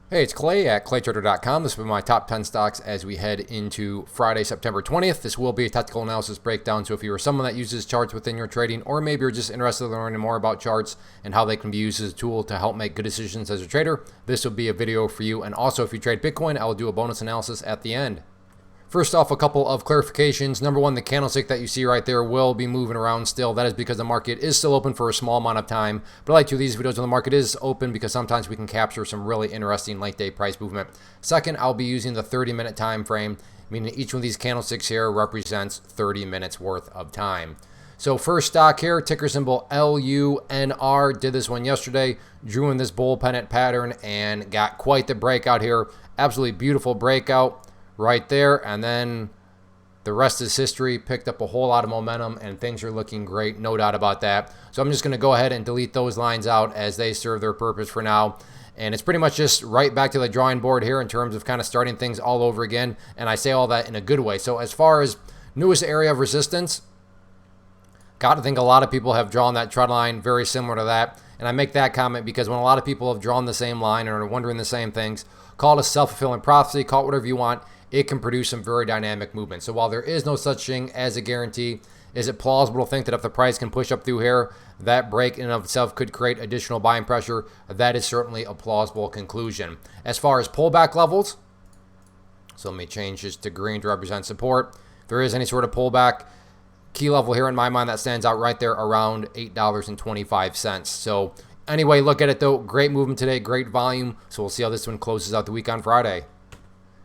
Hey, it's Clay at claytrader.com. This will be my top 10 stocks as we head into Friday, September 20th. This will be a technical analysis breakdown, so if you are someone that uses charts within your trading, or maybe you're just interested in learning more about charts and how they can be used as a tool to help make good decisions as a trader, this will be a video for you. And also, if you trade Bitcoin, I will do a bonus analysis at the end. First off, a couple of clarifications. Number one, the candlestick that you see right there will be moving around still. That is because the market is still open for a small amount of time. But I like to do these videos when the market is open because sometimes we can capture some really interesting late day price movement. Second, I'll be using the 30-minute time frame, meaning each one of these candlesticks here represents 30 minutes worth of time. So first stock here, ticker symbol LUNR, did this one yesterday, drew in this bull pennant pattern and got quite the breakout here. Absolutely beautiful breakout right there, and then the rest is history. Picked up a whole lot of momentum and things are looking great, no doubt about that. So I'm just going to go ahead and delete those lines out as they serve their purpose for now. And it's pretty much just right back to the drawing board here in terms of kind of starting things all over again, and I say all that in a good way. So as far as newest area of resistance, got to think a lot of people have drawn that trend line very similar to that. And I make that comment because when a lot of people have drawn the same line and are wondering the same things, call it a self-fulfilling prophecy, call it whatever you want, it can produce some very dynamic movement. So while there is no such thing as a guarantee, is it plausible to think that if the price can push up through here, that break in and of itself could create additional buying pressure? That is certainly a plausible conclusion. As far as pullback levels, so let me change this to green to represent support. If there is any sort of pullback, key level here in my mind that stands out right there around $8.25. So anyway, look at it though. Great movement today, great volume. So we'll see how this one closes out the week on Friday.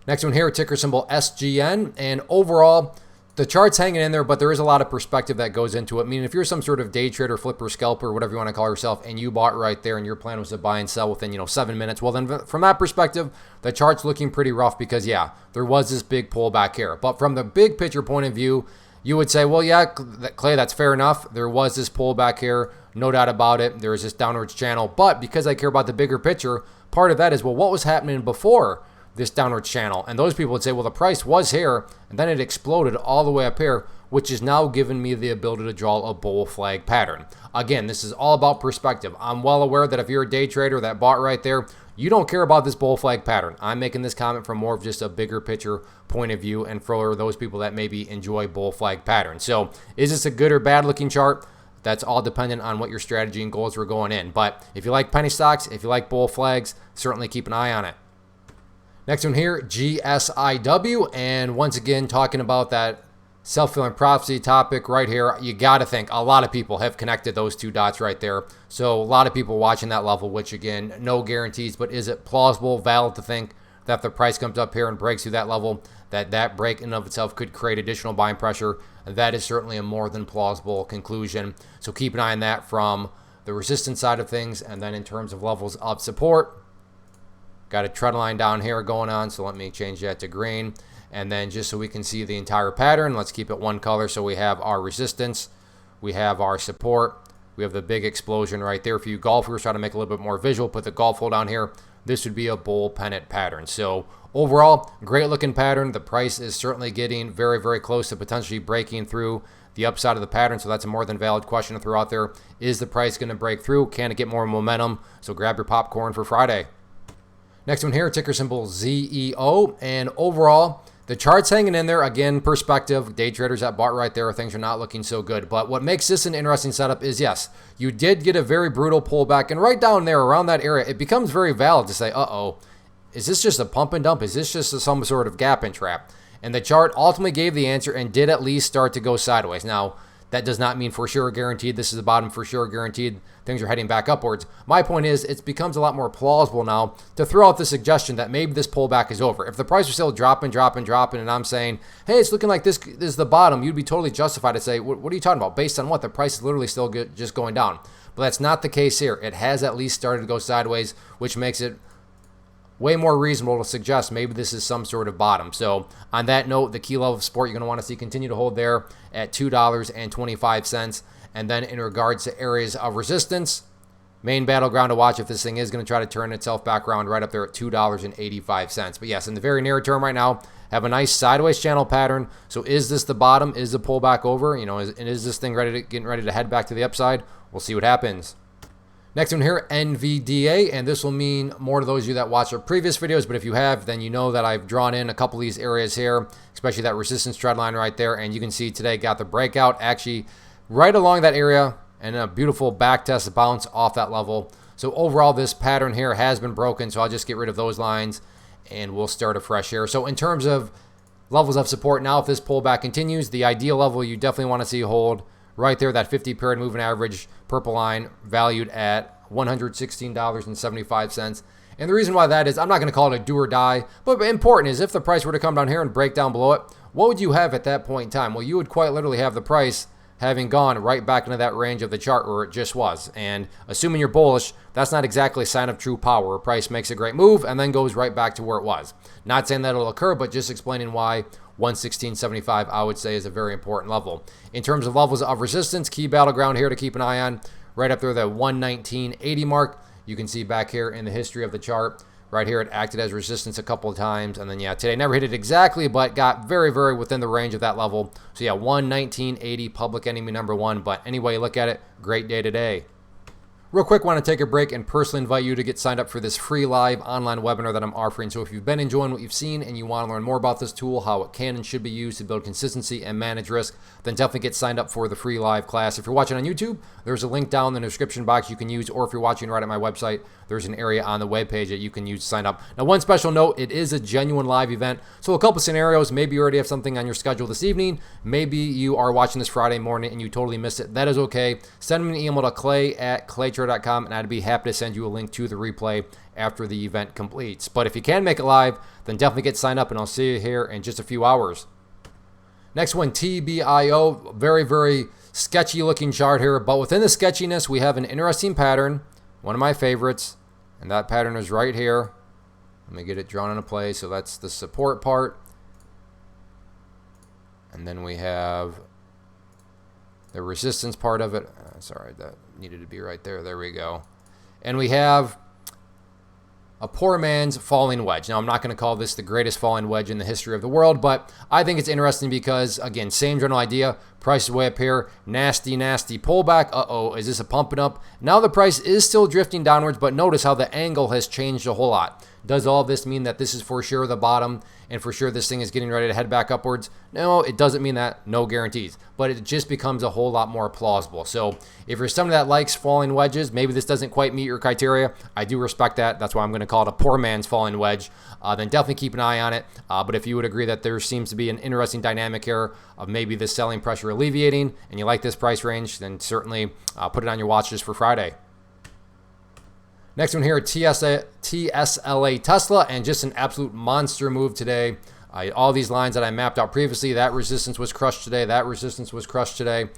Next one here, ticker symbol SGN. And overall, the chart's hanging in there, but there is a lot of perspective that goes into it. I mean, if you're some sort of day trader, flipper, scalper, whatever you want to call yourself, and you bought right there and your plan was to buy and sell within, 7 minutes, well, then from that perspective, the chart's looking pretty rough because, yeah, there was this big pullback here. But from the big picture point of view, you would say, well, yeah, Clay, that's fair enough. There was this pullback here, no doubt about it. There is this downwards channel. But because I care about the bigger picture, part of that is, well, what was happening before this downward channel? And those people would say, well, the price was here and then it exploded all the way up here, which is now giving me the ability to draw a bull flag pattern. Again, this is all about perspective. I'm well aware that if you're a day trader that bought right there, you don't care about this bull flag pattern. I'm making this comment from more of just a bigger picture point of view and for those people that maybe enjoy bull flag patterns. So is this a good or bad looking chart? That's all dependent on what your strategy and goals were going in. But if you like penny stocks, if you like bull flags, certainly keep an eye on it. Next one here, GSIW, and once again, talking about that self-fulfilling prophecy topic right here, you got to think a lot of people have connected those two dots right there. So a lot of people watching that level, which again, no guarantees, but is it plausible, valid to think that if the price comes up here and breaks through that level, that break in and of itself could create additional buying pressure? That is certainly a more than plausible conclusion. So keep an eye on that from the resistance side of things, and then in terms of levels of support, got a trend line down here going on, so let me change that to green. And then just so we can see the entire pattern, let's keep it one color. So we have our resistance, we have our support, we have the big explosion right there. For you golfers, try to make it a little bit more visual, put the golf hole down here. This would be a bull pennant pattern. So overall, great looking pattern. The price is certainly getting very, very close to potentially breaking through the upside of the pattern. So that's a more than valid question to throw out there. Is the price going to break through? Can it get more momentum? So grab your popcorn for Friday. Next one here, ticker symbol ZEO. And overall, the chart's hanging in there. Again, perspective. Day traders that bought right there, things are not looking so good. But what makes this an interesting setup is, yes, you did get a very brutal pullback. And right down there around that area, it becomes very valid to say, uh-oh, is this just a pump and dump? Is this just some sort of gap and trap? And the chart ultimately gave the answer and did at least start to go sideways. Now, that does not mean for sure guaranteed. This is the bottom for sure guaranteed. Things are heading back upwards. My point is, it becomes a lot more plausible now to throw out the suggestion that maybe this pullback is over. If the price was still dropping, and I'm saying, hey, it's looking like this is the bottom, you'd be totally justified to say, what are you talking about? Based on what? The price is literally still just going down. But that's not the case here. It has at least started to go sideways, which makes it way more reasonable to suggest maybe this is some sort of bottom. So on that note, the key level of support you're going to want to see continue to hold there at $2.25. And then in regards to areas of resistance, main battleground to watch if this thing is going to try to turn itself back around right up there at $2.85. But yes, in the very near term right now, have a nice sideways channel pattern. So is this the bottom? Is the pullback over? Is this thing getting ready to head back to the upside? We'll see what happens. Next one here, NVDA, and this will mean more to those of you that watched our previous videos, but if you have, then you know that I've drawn in a couple of these areas here, especially that resistance trend line right there, and you can see today got the breakout actually right along that area and a beautiful back test bounce off that level. So overall, this pattern here has been broken, so I'll just get rid of those lines and we'll start afresh here. So in terms of levels of support, now if this pullback continues, the ideal level you definitely want to see hold right there, that 50 period moving average purple line valued at $116.75. And the reason why that is, I'm not going to call it a do or die, but important is if the price were to come down here and break down below it, what would you have at that point in time? Well, you would quite literally have the price having gone right back into that range of the chart where it just was. And assuming you're bullish, that's not exactly a sign of true power. A price makes a great move and then goes right back to where it was. Not saying that it'll occur, but just explaining why 116.75 I would say is a very important level. In terms of levels of resistance, key battleground here to keep an eye on, right up there, the 119.80 mark. You can see back here in the history of the chart, right here it acted as resistance a couple of times, and then yeah, today never hit it exactly, but got very, very within the range of that level. So yeah, 119.80, public enemy number one, but anyway, look at it, great day today. Real quick, want to take a break and personally invite you to get signed up for this free live online webinar that I'm offering. So if you've been enjoying what you've seen and you want to learn more about this tool, how it can and should be used to build consistency and manage risk, then definitely get signed up for the free live class. If you're watching on YouTube, there's a link down in the description box you can use, or if you're watching right at my website, there's an area on the webpage that you can use to sign up. Now, one special note, it is a genuine live event. So a couple scenarios, maybe you already have something on your schedule this evening. Maybe you are watching this Friday morning and you totally missed it. That is okay. Send me an email to clay@claytrader.com and I'd be happy to send you a link to the replay after the event completes. But if you can make it live, then definitely get signed up and I'll see you here in just a few hours. Next one, TBIO, very, very sketchy looking chart here, but within the sketchiness, we have an interesting pattern, one of my favorites, and that pattern is right here. Let me get it drawn into place. So that's the support part. And then we have the resistance part of it. Sorry, that needed to be right there. There we go. And we have a poor man's falling wedge. Now, I'm not going to call this the greatest falling wedge in the history of the world, but I think it's interesting because, again, same general idea. Price is way up here. Nasty, nasty pullback. Uh-oh, is this a pumping up? Now the price is still drifting downwards, but notice how the angle has changed a whole lot. Does all this mean that this is for sure the bottom and for sure this thing is getting ready to head back upwards? No, it doesn't mean that. No guarantees. But it just becomes a whole lot more plausible. So if you're someone that likes falling wedges, maybe this doesn't quite meet your criteria. I do respect that. That's why I'm going to call it a poor man's falling wedge. Then definitely keep an eye on it. But if you would agree that there seems to be an interesting dynamic here of maybe this selling pressure alleviating and you like this price range, then certainly put it on your watch list for Friday. Next one here, TSLA Tesla, and just an absolute monster move today. All these lines that I mapped out previously, that resistance was crushed today, that resistance was crushed today.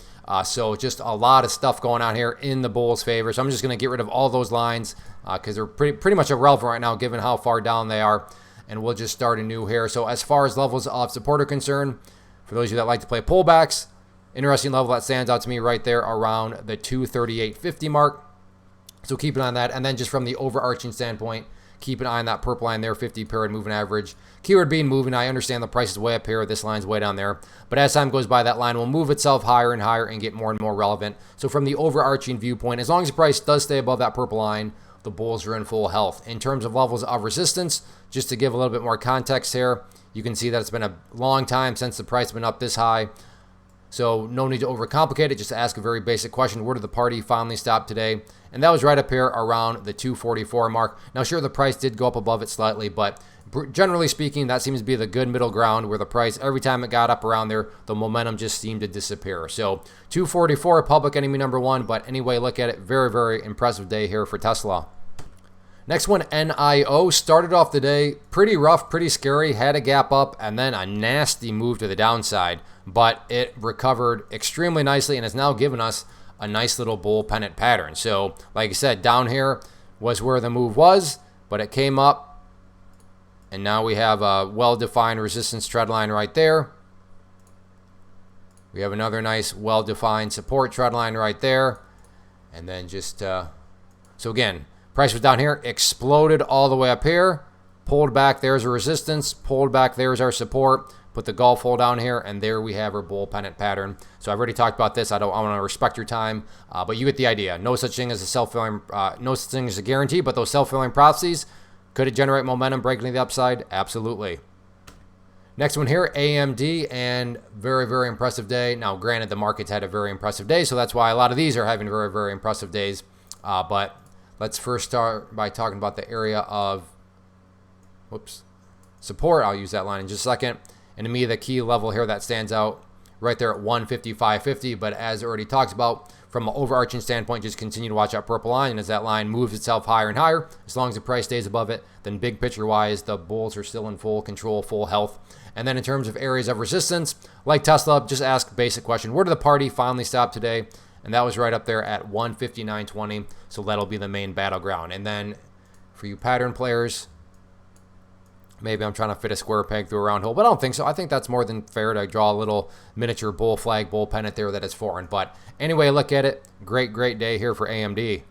So just a lot of stuff going on here in the bull's favor. So I'm just going to get rid of all those lines because they're pretty much irrelevant right now given how far down they are. And we'll just start anew here. So as far as levels of support are concerned, for those of you that like to play pullbacks, interesting level that stands out to me right there around the 238.50 mark. So keep an eye on that. And then just from the overarching standpoint, keep an eye on that purple line there, 50 period moving average. Keyword being moving. I understand the price is way up here. This line's way down there. But as time goes by, that line will move itself higher and higher and get more and more relevant. So from the overarching viewpoint, as long as the price does stay above that purple line, the bulls are in full health. In terms of levels of resistance, just to give a little bit more context here, you can see that it's been a long time since the price has been up this high. So no need to overcomplicate it. Just ask a very basic question. Where did the party finally stop today? And that was right up here around the 244 mark. Now, sure, the price did go up above it slightly, but generally speaking, that seems to be the good middle ground where the price, every time it got up around there, the momentum just seemed to disappear. So 244, public enemy number one. But anyway, look at it. Very, very impressive day here for Tesla. Next one, NIO, started off the day pretty rough, pretty scary, had a gap up, and then a nasty move to the downside. But it recovered extremely nicely and has now given us a nice little bull pennant pattern. So, like I said, down here was where the move was, but it came up, and now we have a well-defined resistance trend line right there. We have another nice, well-defined support trend line right there. And then just, so again, price was down here, exploded all the way up here, pulled back, there's a resistance, pulled back, there's our support, put the golf hole down here, and there we have our bull pennant pattern. So I've already talked about this. I want to respect your time, but you get the idea. No such thing as a self-fulfilling, no such thing as a guarantee, but those self-fulfilling prophecies, could it generate momentum breaking to the upside? Absolutely. Next one here, AMD, and very, very impressive day. Now, granted, the market's had a very impressive day, so that's why a lot of these are having very, very impressive days. But let's first start by talking about the area of, support. I'll use that line in just a second. And to me, the key level here that stands out right there at 155.50. But as already talked about, from an overarching standpoint, just continue to watch that purple line. And as that line moves itself higher and higher, as long as the price stays above it, then big picture-wise, the bulls are still in full control, full health. And then in terms of areas of resistance, like Tesla, just ask a basic question. Where did the party finally stop today? And that was right up there at 159.20. So that'll be the main battleground. And then for you pattern players, maybe I'm trying to fit a square peg through a round hole, but I don't think so. I think that's more than fair to draw a little miniature bull flag, bull pennant there that is foreign. But anyway, look at it. Great, great day here for AMD.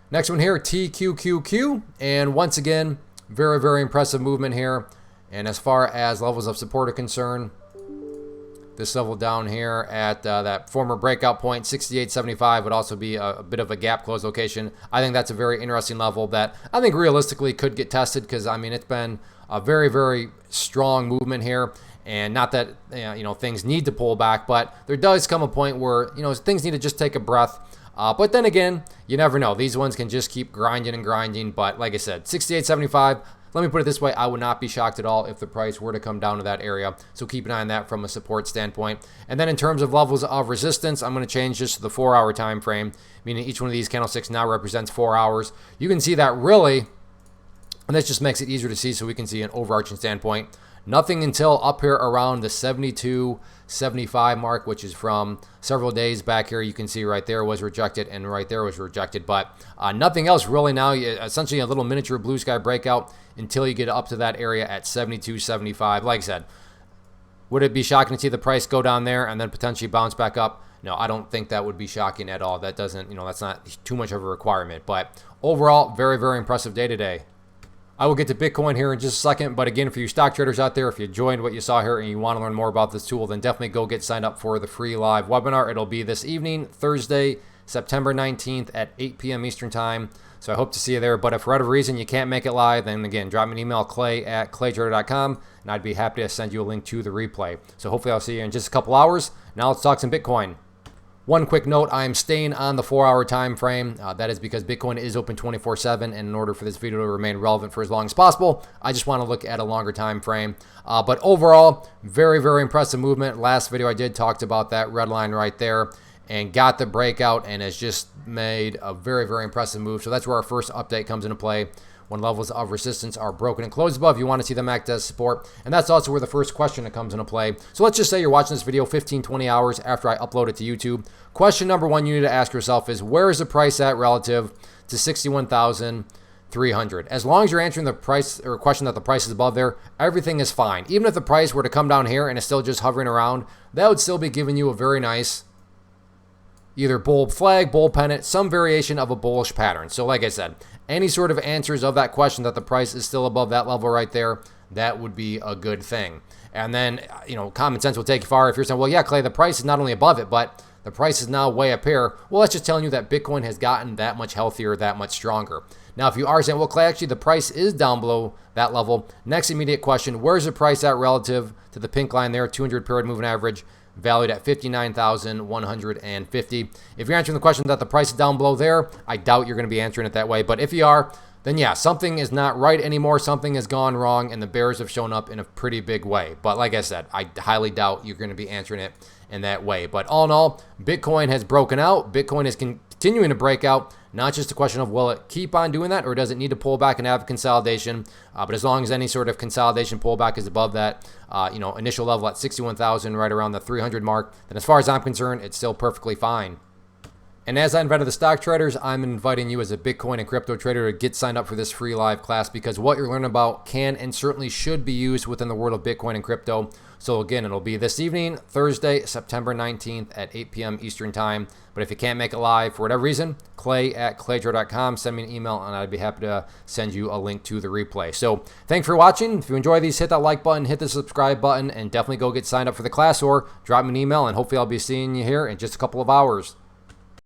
Next one here, TQQQ. And once again, very, very impressive movement here. And as far as levels of support are concerned, this level down here at that former breakout point, 68.75, would also be a bit of a gap close location. I think that's a very interesting level that I think realistically could get tested because, I mean, it's been a very, very strong movement here. And not that, things need to pull back, but there does come a point where, things need to just take a breath. But then again, you never know. These ones can just keep grinding and grinding. But like I said, 68.75. Let me put it this way, I would not be shocked at all if the price were to come down to that area. So keep an eye on that from a support standpoint. And then in terms of levels of resistance, I'm going to change this to the 4-hour time frame, meaning each one of these candlesticks now represents 4 hours. You can see that really, and this just makes it easier to see so we can see an overarching standpoint. Nothing until up here around the 72.75 mark, which is from several days back here. You can see right there was rejected and right there was rejected. But nothing else really now. Essentially a little miniature blue sky breakout until you get up to that area at 72.75. Like I said, would it be shocking to see the price go down there and then potentially bounce back up? No, I don't think that would be shocking at all. That doesn't, that's not too much of a requirement. But overall, very, very impressive day today. I will get to Bitcoin here in just a second, but again, for you stock traders out there, if you enjoyed what you saw here and you want to learn more about this tool, then definitely go get signed up for the free live webinar. It'll be this evening, Thursday, September 19th at 8 p.m. Eastern Time. So I hope to see you there, but if for whatever reason you can't make it live, then again, drop me an email, clay@claytrader.com, and I'd be happy to send you a link to the replay. So hopefully I'll see you in just a couple hours. Now let's talk some Bitcoin. One quick note, I am staying on the 4-hour time frame. That is because Bitcoin is open 24/7, and in order for this video to remain relevant for as long as possible, I just want to look at a longer time frame. But overall, very, very impressive movement. Last video I did talked about that red line right there and got the breakout and has just made a very, very impressive move. So that's where our first update comes into play. When levels of resistance are broken and closed above, you want to see them act as support. And that's also where the first question comes into play. So let's just say you're watching this video 15, 20 hours after I upload it to YouTube. Question number one you need to ask yourself is, where is the price at relative to 61,300? As long as you're answering the price or question that the price is above there, everything is fine. Even if the price were to come down here and it's still just hovering around, that would still be giving you a very nice either bull flag, bull pennant, some variation of a bullish pattern. So like I said, any sort of answers of that question that the price is still above that level right there, that would be a good thing. And then, common sense will take you far if you're saying, well, yeah, Clay, the price is not only above it, but the price is now way up here. Well, that's just telling you that Bitcoin has gotten that much healthier, that much stronger. Now, if you are saying, well, Clay, actually the price is down below that level, next immediate question, where's the price at relative to the pink line there, 200 period moving average, valued at 59,150. If you're answering the question that the price is down below there, I doubt you're going to be answering it that way. But if you are, then yeah, something is not right anymore. Something has gone wrong, and the bears have shown up in a pretty big way. But like I said, I highly doubt you're going to be answering it in that way. But all in all, Bitcoin has broken out. Bitcoin is continuing to break out. Not just a question of, will it keep on doing that, or does it need to pull back and have consolidation? But as long as any sort of consolidation pullback is above that, initial level at 61,000, right around the 300 mark, then as far as I'm concerned, it's still perfectly fine. And as I invited the stock traders, I'm inviting you as a Bitcoin and crypto trader to get signed up for this free live class, because what you're learning about can and certainly should be used within the world of Bitcoin and crypto. So again, it'll be this evening, Thursday, September 19th at 8 p.m. Eastern time. But if you can't make it live for whatever reason, clay@claytrader.com, send me an email and I'd be happy to send you a link to the replay. So thanks for watching. If you enjoy these, hit that like button, hit the subscribe button, and definitely go get signed up for the class or drop me an email, and hopefully I'll be seeing you here in just a couple of hours.